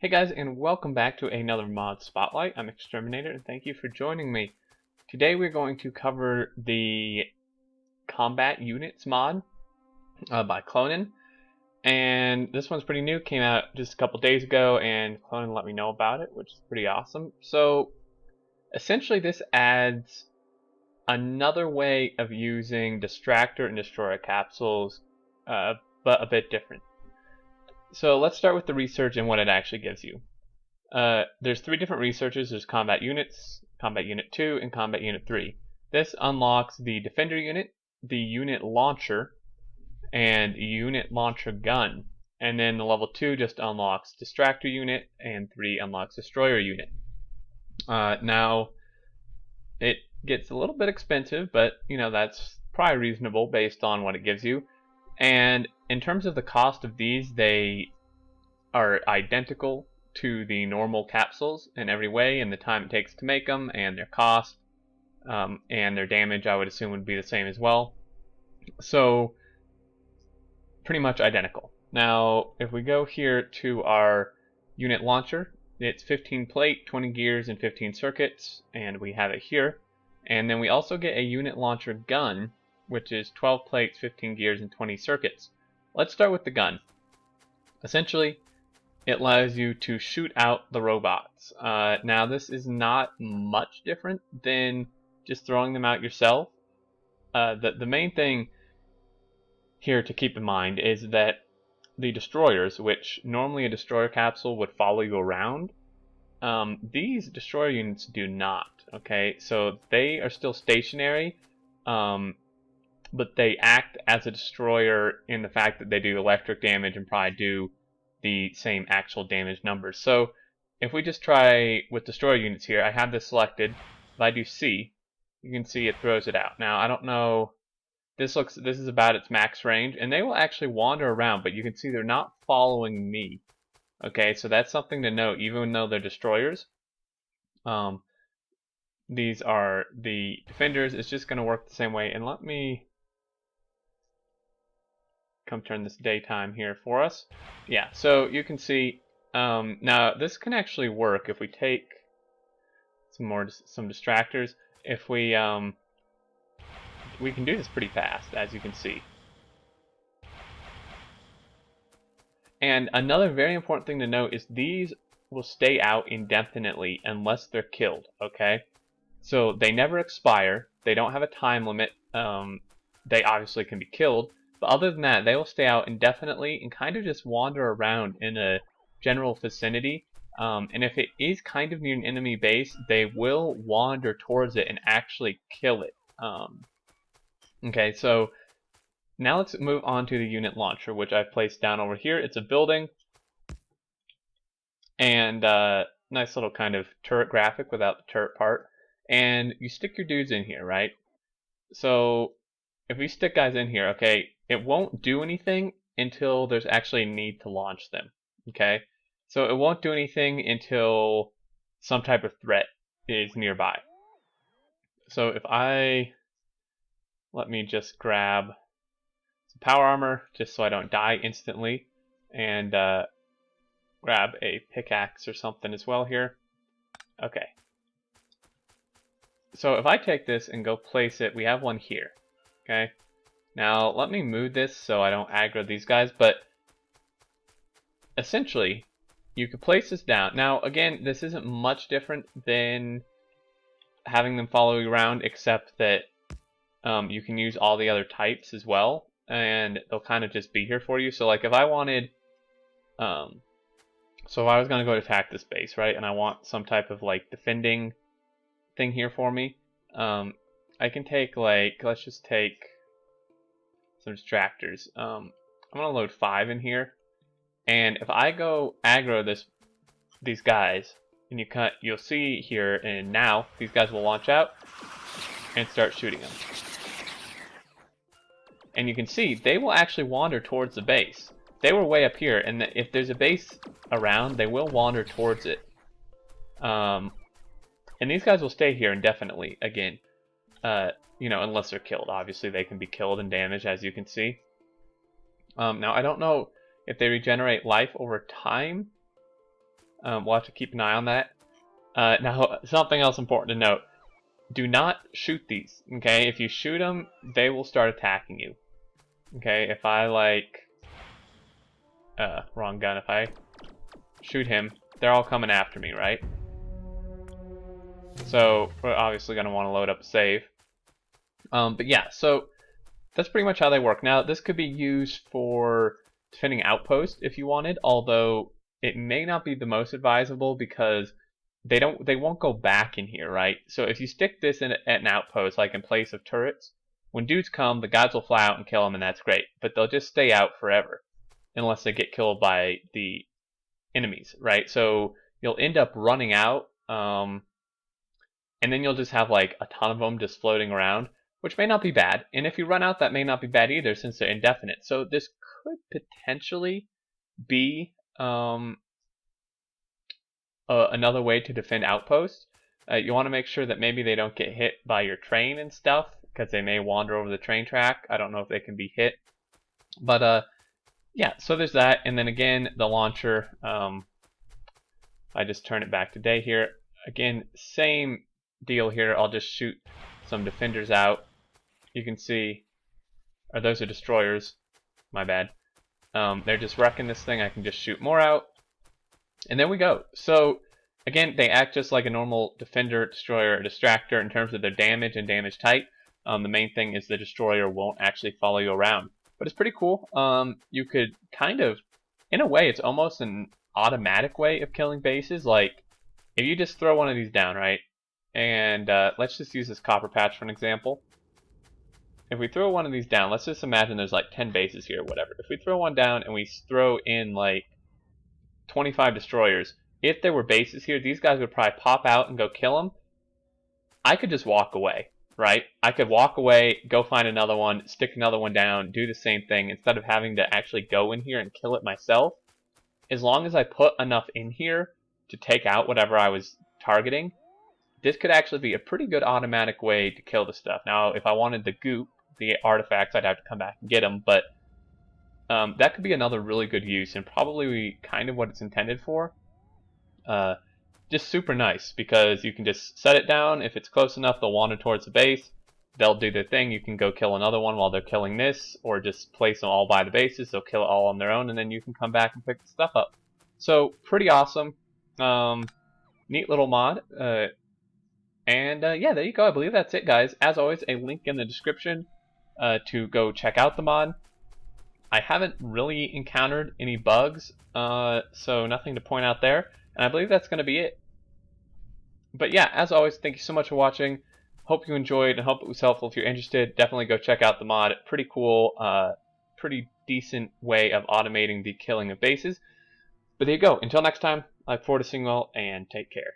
Hey guys, and welcome back to another mod spotlight. I'm Exterminator, and thank you for joining me. Today we're going to cover the combat units mod by Clonin, and this one's pretty new. Came out just a couple days ago, and Clonin let me know about it, which is pretty awesome. So essentially, this adds another way of using distractor and destroyer capsules, but a bit different. So let's start with the research and what it actually gives you. There's three different researches. There's combat units, combat unit 2, and combat unit 3. This unlocks the defender unit, the unit launcher, and unit launcher gun. And then the level 2 just unlocks distractor unit, and 3 unlocks destroyer unit. Now, it gets a little bit expensive, but that's probably reasonable based on what it gives you. And in terms of the cost of these, they are identical to the normal capsules in every way, and the time it takes to make them, and their cost, and their damage, I would assume, would be the same as well. So, pretty much identical. Now, if we go here to our unit launcher, it's 15 plate, 20 gears, and 15 circuits, and we have it here. And then we also get a unit launcher gun, which is 12 plates, 15 gears, and 20 circuits. Let's start with the gun. Essentially, it allows you to shoot out the robots. Now, this is not much different than just throwing them out yourself. The main thing here to keep in mind is that the destroyers, which normally a destroyer capsule would follow you around, these destroyer units do not. Okay, so they are still stationary, but they act as a destroyer in the fact that they do electric damage and probably do the same actual damage numbers. So if we just try with destroyer units here, I have this selected. If I do C, you can see it throws it out. Now I don't know. This is about its max range, and they will actually wander around, but you can see they're not following me. Okay, so that's something to note. Even though they're destroyers, these are the defenders. It's just going to work the same way. And let me come turn this daytime here for us. Yeah, so you can see now this can actually work if we take some distractors. If we can do this pretty fast, as you can see. And another very important thing to note is these will stay out indefinitely unless they're killed. Okay, so they never expire. They don't have a time limit. They obviously can be killed. But other than that, they will stay out indefinitely and kind of just wander around in a general vicinity. And if it is kind of near an enemy base, they will wander towards it and actually kill it. Okay, so now let's move on to the unit launcher, which I've placed down over here. It's a building, and nice little kind of turret graphic without the turret part. And you stick your dudes in here, right? So if we stick guys in here, okay, it won't do anything until there's actually a need to launch them, okay? So it won't do anything until some type of threat is nearby. So if let me just grab some power armor, just so I don't die instantly, and grab a pickaxe or something as well here. Okay. So if I take this and go place it, we have one here, okay? Now, let me move this so I don't aggro these guys, but essentially, you could place this down. Now, again, this isn't much different than having them follow you around, except that you can use all the other types as well, and they'll kind of just be here for you. So, like, if I wanted, so if I was going to go attack this base, right, and I want some type of, like, defending thing here for me, I can take, like, let's just take some distractors. I'm gonna load 5 in here, and if I go aggro these guys, and you'll see here, and now these guys will launch out and start shooting them. And you can see they will actually wander towards the base. They were way up here, and if there's a base around, they will wander towards it. And these guys will stay here indefinitely. Again, unless they're killed. Obviously, they can be killed and damaged, as you can see. Now, I don't know if they regenerate life over time. We'll have to keep an eye on that. Now, something else important to note. Do not shoot these, okay? If you shoot them, they will start attacking you. Okay, if I, like... wrong gun. If I shoot him, they're all coming after me, right? So, we're obviously going to want to load up a save. But yeah, so that's pretty much how they work. Now, this could be used for defending outposts if you wanted, although it may not be the most advisable because they won't go back in here, right? So if you stick this in at an outpost, like in place of turrets, when dudes come, the guys will fly out and kill them, and that's great. But they'll just stay out forever unless they get killed by the enemies, right? So you'll end up running out, and then you'll just have like a ton of them just floating around, which may not be bad. And if you run out, that may not be bad either since they're indefinite. So this could potentially be another way to defend outposts. You want to make sure that maybe they don't get hit by your train and stuff, because they may wander over the train track. I don't know if they can be hit. But yeah, so there's that. And then again, the launcher, I just turn it back to day here. Again, same deal here. I'll just shoot some defenders out. You can see, or those are destroyers, my bad. They're just wrecking this thing. I can just shoot more out. And there we go. So again, they act just like a normal defender, destroyer, or distractor in terms of their damage and damage type. The main thing is the destroyer won't actually follow you around. But it's pretty cool. You could kind of, in a way, it's almost an automatic way of killing bases. Like, if you just throw one of these down, right? And let's just use this copper patch for an example. If we throw one of these down, let's just imagine there's like 10 bases here or whatever. If we throw one down and we throw in like 25 destroyers, if there were bases here, these guys would probably pop out and go kill them. I could just walk away, right? I could walk away, go find another one, stick another one down, do the same thing instead of having to actually go in here and kill it myself. As long as I put enough in here to take out whatever I was targeting, this could actually be a pretty good automatic way to kill the stuff. Now, if I wanted the goop, the artifacts, I'd have to come back and get them, but that could be another really good use and probably kind of what it's intended for. Just super nice because you can just set it down. If it's close enough, they'll wander towards the base. They'll do their thing. You can go kill another one while they're killing this, or just place them all by the bases. They'll kill it all on their own, and then you can come back and pick the stuff up. So pretty awesome. Neat little mod. Yeah, there you go. I believe that's it, guys. As always, a link in the description to go check out the mod. I haven't really encountered any bugs, so nothing to point out there. And I believe that's going to be it. But yeah, as always, thank you so much for watching. Hope you enjoyed and hope it was helpful. If you're interested, definitely go check out the mod. Pretty cool, pretty decent way of automating the killing of bases. But there you go. Until next time, I look forward to seeing you all, and take care.